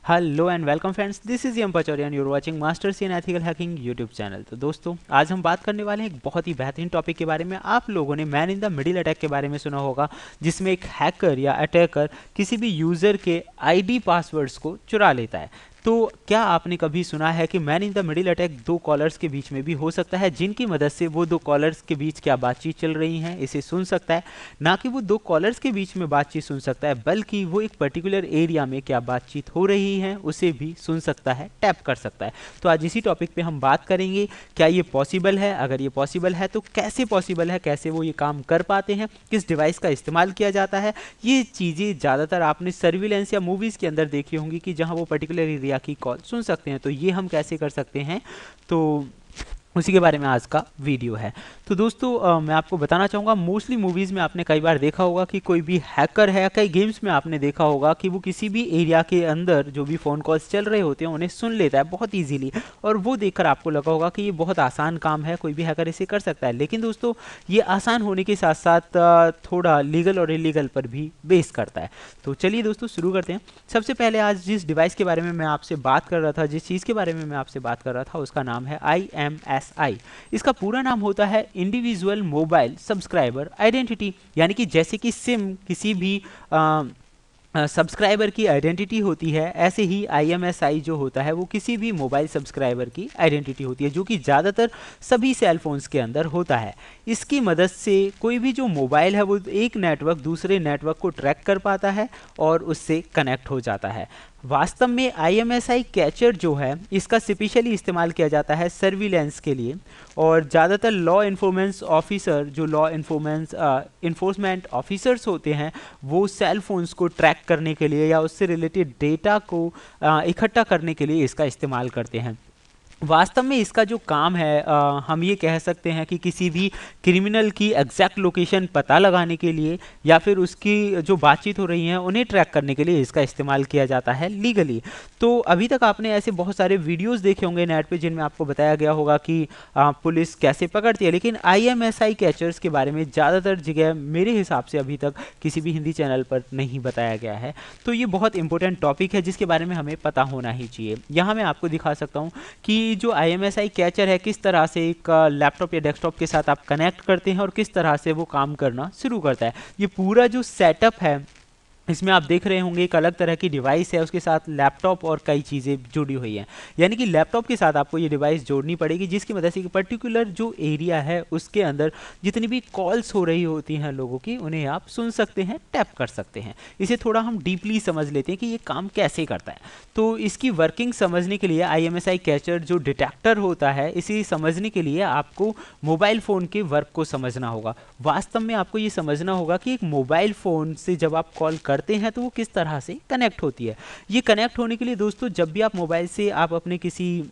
Hello and welcome friends, this is Yam Pachauri and you are watching masters in ethical hacking YouTube channel. तो दोस्तों, आज हम बात करने वाले हैं एक बहुत ही बेहतरीन टॉपिक के बारे में। आप लोगों ने man in the middle attack के बारे में सुना होगा, जिसमें एक हैकर या अटैकर किसी भी यूज़र के आईडी पासवर्ड्स को चुरा लेता है। तो क्या आपने कभी सुना है कि man in the middle attack दो कॉलर्स के बीच में भी हो सकता है, जिनकी मदद से वो दो कॉलर्स के बीच क्या बातचीत चल रही है इसे सुन सकता है। ना कि वो दो कॉलर्स के बीच में बातचीत सुन सकता है, बल्कि वो एक पर्टिकुलर एरिया में क्या बातचीत हो रही है उसे भी सुन सकता है, टैप कर सकता है। तो आज इसी टॉपिक पे हम बात करेंगे, क्या ये पॉसिबल है, अगर ये पॉसिबल है तो कैसे पॉसिबल है, कैसे वो ये काम कर पाते हैं, किस डिवाइस का इस्तेमाल किया जाता है। ये चीज़ें ज़्यादातर आपने सर्विलेंस या मूवीज़ के अंदर देखी होंगी कि जहाँ वो पर्टिकुलर एरिया की कॉल सुन सकते हैं। तो ये हम कैसे कर सकते हैं, तो उसी के बारे में आज का वीडियो है। तो दोस्तों, मैं आपको बताना चाहूँगा, मोस्टली मूवीज़ में आपने कई बार देखा होगा कि कोई भी हैकर है, कई गेम्स में आपने देखा होगा कि वो किसी भी एरिया के अंदर जो भी फ़ोन कॉल्स चल रहे होते हैं उन्हें सुन लेता है बहुत ईजीली, और वो देखकर आपको लगा होगा कि ये बहुत आसान काम है, कोई भी हैकर इसे कर सकता है। लेकिन दोस्तों, ये आसान होने के साथ साथ थोड़ा लीगल और इलीगल पर भी बेस करता है। तो चलिए दोस्तों, शुरू करते हैं। सबसे पहले आज जिस डिवाइस के बारे में मैं आपसे बात कर रहा था, जिस चीज़ के बारे में मैं आपसे बात कर रहा था, उसका नाम है IMSI। इसका पूरा नाम होता है इंडिविजुअल मोबाइल सब्सक्राइबर आइडेंटिटी, यानी कि जैसे कि सिम किसी भी सब्सक्राइबर की आइडेंटिटी होती है, ऐसे ही IMSI जो होता है वो किसी भी मोबाइल सब्सक्राइबर की आइडेंटिटी होती है, जो कि ज़्यादातर सभी सेल फोन्स के अंदर होता है। इसकी मदद से कोई भी जो मोबाइल है वो एक नेटवर्क दूसरे नेटवर्क को ट्रैक कर पाता है और उससे कनेक्ट हो जाता है। वास्तव में IMSI कैचर जो है, इसका स्पेशली इस्तेमाल किया जाता है सर्विलेंस के लिए, और ज़्यादातर लॉ इन्फोर्मेंस ऑफिसर, जो लॉ इन्फोर्समेंट ऑफिसर्स होते हैं, वो सेल फोन्स को ट्रैक करने के लिए या उससे रिलेटेड डेटा को इकट्ठा करने के लिए इसका इस्तेमाल करते हैं। वास्तव में इसका जो काम है, हम ये कह सकते हैं कि किसी भी क्रिमिनल की एग्जैक्ट लोकेशन पता लगाने के लिए या फिर उसकी जो बातचीत हो रही है उन्हें ट्रैक करने के लिए इसका इस्तेमाल किया जाता है लीगली। तो अभी तक आपने ऐसे बहुत सारे वीडियोस देखे होंगे नेट पे, जिनमें आपको बताया गया होगा कि पुलिस कैसे पकड़ती है, लेकिन IMSI कैचर्स के बारे में ज़्यादातर जगह मेरे हिसाब से अभी तक किसी भी हिंदी चैनल पर नहीं बताया गया है। तो ये बहुत इंपॉर्टेंट टॉपिक है जिसके बारे में हमें पता होना ही चाहिए। यहाँ मैं आपको दिखा सकता हूँ कि जो IMSI कैचर है, किस तरह से एक लैपटॉप या डेस्कटॉप के साथ आप कनेक्ट करते हैं और किस तरह से वो काम करना शुरू करता है। ये पूरा जो सेटअप है, इसमें आप देख रहे होंगे एक अलग तरह की डिवाइस है, उसके साथ लैपटॉप और कई चीज़ें जुड़ी हुई हैं। यानी कि लैपटॉप के साथ आपको ये डिवाइस जोड़नी पड़ेगी, जिसकी मदद से पर्टिकुलर जो एरिया है उसके अंदर जितनी भी कॉल्स हो रही होती हैं लोगों की, उन्हें आप सुन सकते हैं, टैप कर सकते हैं। इसे थोड़ा हम डीपली समझ लेते हैं कि ये काम कैसे करता है। तो इसकी वर्किंग समझने के लिए IMSI कैचर जो डिटेक्टर होता है, इसे समझने के लिए आपको मोबाइल फ़ोन के वर्क को समझना होगा। वास्तव में आपको ये समझना होगा कि एक मोबाइल फ़ोन से जब आप कॉल करते हैं तो वो किस तरह से कनेक्ट होती है। ये कनेक्ट होने के लिए दोस्तों, जब भी आप मोबाइल से आप अपने किसी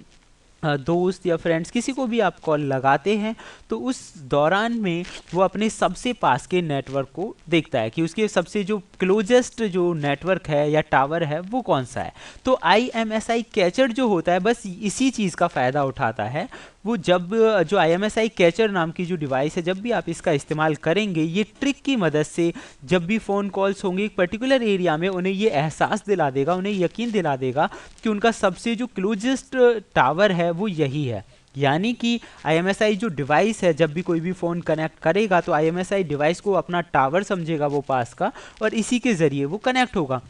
दोस्त या फ्रेंड्स किसी को भी आप कॉल लगाते हैं, तो उस दौरान में वो अपने सबसे पास के नेटवर्क को देखता है कि उसके सबसे जो क्लोजेस्ट जो नेटवर्क है या टावर है वो कौन सा है। तो IMSI कैचर जो होता है, बस इसी चीज़ का फ़ायदा उठाता है। वो जब जो IMSI कैचर नाम की जो डिवाइस है, जब भी आप इसका इस्तेमाल करेंगे, ये ट्रिक की मदद से जब भी फ़ोन कॉल्स होंगे एक पर्टिकुलर एरिया में, उन्हें ये एहसास दिला देगा, उन्हें यकीन दिला देगा कि उनका सबसे जो क्लोजेस्ट टावर है वो यही है। यानी कि IMSI जो डिवाइस है, जब भी कोई भी फ़ोन कनेक्ट करेगा तो IMSI डिवाइस को अपना टावर समझेगा वो पास का, और इसी के ज़रिए वो कनेक्ट होगा।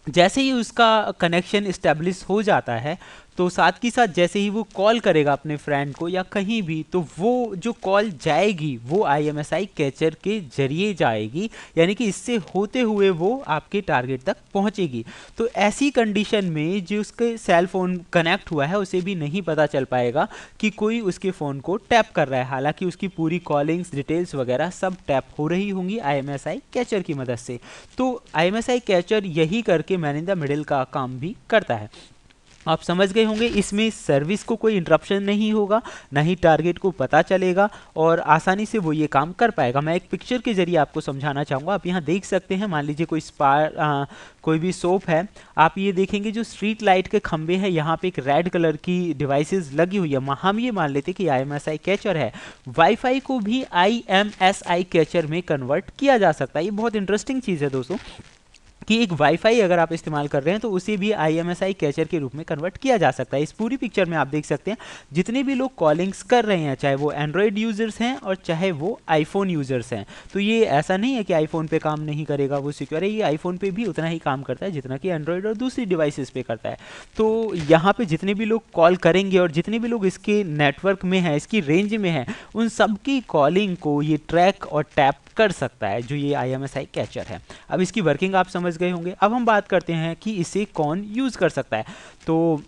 जैसे ही उसका कनेक्शन इस्टेब्लिश हो जाता है, तो साथ ही साथ जैसे ही वो कॉल करेगा अपने फ्रेंड को या कहीं भी, तो वो जो कॉल जाएगी वो IMSI कैचर के जरिए जाएगी, यानी कि इससे होते हुए वो आपके टारगेट तक पहुंचेगी। तो ऐसी कंडीशन में जो उसके सेल फोन कनेक्ट हुआ है उसे भी नहीं पता चल पाएगा कि कोई उसके फ़ोन को टैप कर रहा है, हालांकि उसकी पूरी कॉलिंग्स डिटेल्स वगैरह सब टैप हो रही होंगी IMSI कैचर की मदद से। तो IMSI कैचर यही करके मैन इन द मिडिल का काम भी करता है। आप समझ गए होंगे, इसमें सर्विस को कोई इंटरप्शन नहीं होगा, ना ही टारगेट को पता चलेगा, और आसानी से वो ये काम कर पाएगा। मैं एक पिक्चर के जरिए आपको समझाना चाहूँगा। आप यहाँ देख सकते हैं, मान लीजिए कोई भी शॉप है, आप ये देखेंगे जो स्ट्रीट लाइट के खंबे हैं, यहाँ पे एक रेड कलर की डिवाइसेस लगी हुई है। हम ये मान लेते हैं कि IMSI कैचर है। वाईफाई को भी IMSI कैचर में कन्वर्ट किया जा सकता है। ये बहुत इंटरेस्टिंग चीज़ है दोस्तों। कि एक वाईफाई अगर आप इस्तेमाल कर रहे हैं तो उसे भी IMSI कैचर के रूप में कन्वर्ट किया जा सकता है। इस पूरी पिक्चर में आप देख सकते हैं जितने भी लोग कॉलिंग्स कर रहे हैं, चाहे वो एंड्रॉयड यूज़र्स हैं और चाहे वो आईफोन यूज़र्स हैं, तो ये ऐसा नहीं है कि आईफोन पे काम नहीं करेगा, वो सिक्योर है, ये आईफोन पे भी उतना ही काम करता है जितना कि एंड्रॉयड और दूसरी डिवाइसेस पे करता है। तो यहाँ पे जितने भी लोग कॉल करेंगे और जितने भी लोग इसके नेटवर्क में हैं, इसकी रेंज में हैं, उन सब की कॉलिंग को ये ट्रैक और टैप कर सकता है, जो ये IMSI कैचर है। अब इसकी वर्किंग आप समझ गए होंगे। अब हम बात करते हैं कि इसे कौन यूज़ कर सकता है। तो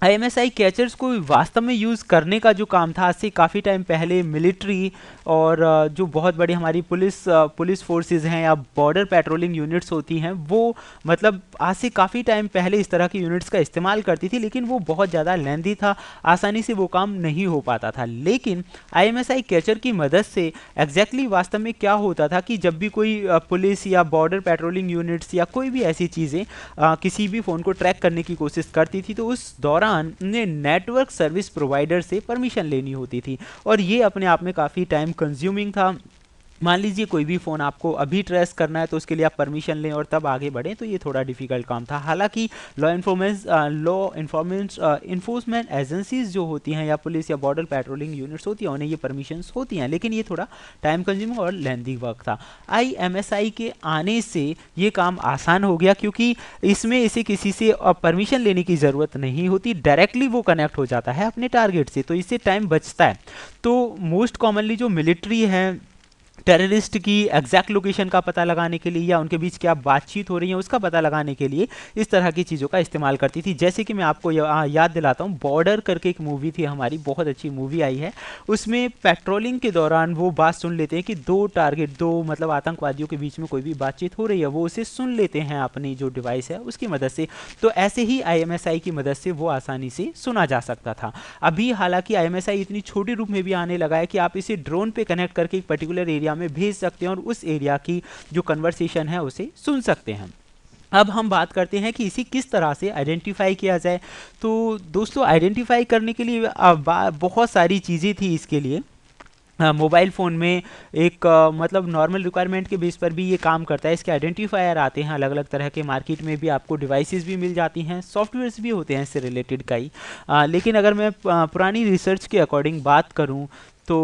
IMSI कैचर्स को वास्तव में यूज़ करने का जो काम था, आज से काफ़ी टाइम पहले मिलिट्री और जो बहुत बड़ी हमारी पुलिस फोर्सेस हैं या बॉर्डर पेट्रोलिंग यूनिट्स होती हैं, वो मतलब आज से काफ़ी टाइम पहले इस तरह की यूनिट्स का इस्तेमाल करती थी, लेकिन वो बहुत ज़्यादा लेंदी था, आसानी से वो काम नहीं हो पाता था। लेकिन IMSI कैचर की मदद से एग्जैक्टली वास्तव में क्या होता था कि जब भी कोई पुलिस या बॉर्डर पेट्रोलिंग यूनिट्स या कोई भी ऐसी चीज़ें किसी भी फ़ोन को ट्रैक करने की कोशिश करती थी, तो उस दौरान ने नेटवर्क सर्विस प्रोवाइडर से परमिशन लेनी होती थी, और ये अपने आप में काफ़ी टाइम कंज्यूमिंग था। मान लीजिए कोई भी फ़ोन आपको अभी ट्रेस करना है तो उसके लिए आप परमिशन लें और तब आगे बढ़ें, तो ये थोड़ा डिफ़िकल्ट काम था। हालांकि लॉ इन्फोर्समेंट एजेंसीज जो होती हैं या पुलिस या बॉर्डर पेट्रोलिंग यूनिट्स होती हैं, उन्हें ये परमिशंस होती हैं, लेकिन ये थोड़ा टाइम कंज्यूमिंग और लेंदी वर्क था। IMSI के आने से ये काम आसान हो गया, क्योंकि इसमें इसे किसी से परमिशन लेने की ज़रूरत नहीं होती, डायरेक्टली वो कनेक्ट हो जाता है अपने टारगेट से, तो इससे टाइम बचता है। तो मोस्ट कॉमनली जो मिलिट्री है, टेररिस्ट की एग्जैक्ट लोकेशन का पता लगाने के लिए या उनके बीच क्या बातचीत हो रही है उसका पता लगाने के लिए इस तरह की चीज़ों का इस्तेमाल करती थी। जैसे कि मैं आपको याद दिलाता हूँ, बॉर्डर करके एक मूवी थी हमारी, बहुत अच्छी मूवी आई है, उसमें पेट्रोलिंग के दौरान वो बात सुन लेते हैं कि दो मतलब आतंकवादियों के बीच में कोई भी बातचीत हो रही है, वो उसे सुन लेते हैं अपनी जो डिवाइस है उसकी मदद से। तो ऐसे ही IMSI की मदद से वो आसानी से सुना जा सकता था। अभी हालांकि IMSI इतनी छोटी रूप में भी आने लगा है कि आप इसे ड्रोन पे कनेक्ट करके एक पर्टिकुलर एरिया में भेज सकते हैं और उस एरिया की जो कन्वर्सेशन है उसे सुन सकते हैं। अब हम बात करते हैं कि इसे किस तरह से आइडेंटिफाई किया जाए। तो दोस्तों, आइडेंटिफाई करने के लिए बहुत सारी चीज़ें थी इसके लिए। मोबाइल फ़ोन में एक मतलब नॉर्मल रिक्वायरमेंट के बेस पर भी ये काम करता है। इसके आइडेंटिफायर आते हैं अलग अलग तरह के, मार्केट में भी आपको डिवाइसेस भी मिल जाती हैं, सॉफ्टवेयर्स भी होते हैं इससे रिलेटेड कई। लेकिन अगर मैं पुरानी रिसर्च के अकॉर्डिंग बात करूं तो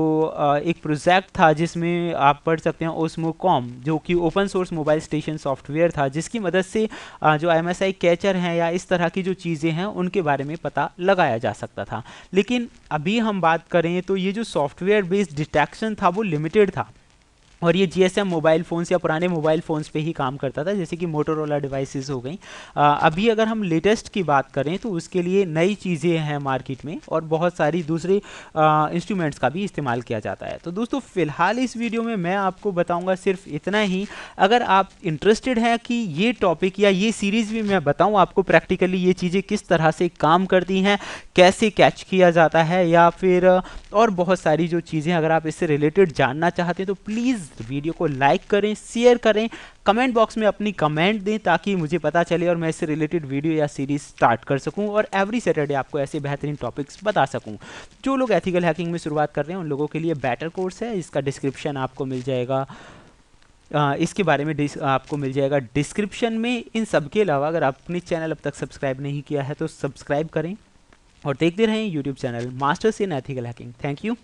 एक प्रोजेक्ट था जिसमें आप पढ़ सकते हैं ओस्मोकॉम, जो कि open source mobile station software था, जिसकी मदद से जो IMSI कैचर हैं या इस तरह की जो चीज़ें हैं उनके बारे में पता लगाया जा सकता था। लेकिन अभी हम बात करें तो ये जो सॉफ्टवेयर बेस्ड डिटेक्शन था वो लिमिटेड था, और ये GSM मोबाइल फ़ोन्स या पुराने मोबाइल फ़ोन्स पे ही काम करता था, जैसे कि मोटोरोला डिवाइसेस हो गई। अभी अगर हम लेटेस्ट की बात करें तो उसके लिए नई चीज़ें हैं मार्केट में और बहुत सारी दूसरे इंस्ट्रूमेंट्स का भी इस्तेमाल किया जाता है। तो दोस्तों, फ़िलहाल इस वीडियो में मैं आपको बताऊंगा सिर्फ इतना ही। अगर आप इंटरेस्टेड हैं कि ये टॉपिक या ये सीरीज़ भी मैं बताऊँ आपको प्रैक्टिकली ये चीज़ें किस तरह से काम करती हैं, कैसे कैच किया जाता है, या फिर और बहुत सारी जो चीज़ें अगर आप इससे रिलेटेड जानना चाहते हैं, तो प्लीज़ वीडियो को लाइक करें, शेयर करें, कमेंट बॉक्स में अपनी कमेंट दें ताकि मुझे पता चले और मैं इससे रिलेटेड वीडियो या सीरीज स्टार्ट कर सकूं और एवरी सैटरडे आपको ऐसे बेहतरीन टॉपिक्स बता सकूं। जो लोग एथिकल हैकिंग में शुरुआत कर रहे हैं उन लोगों के लिए बेटर कोर्स है, इसका डिस्क्रिप्शन आपको मिल जाएगा, इसके बारे में आपको मिल जाएगा डिस्क्रिप्शन में। इन सब के अलावा अगर आपने चैनल अब तक सब्सक्राइब नहीं किया है तो सब्सक्राइब करें और देखते रहें YouTube channel masters in ethical hacking. Thank you.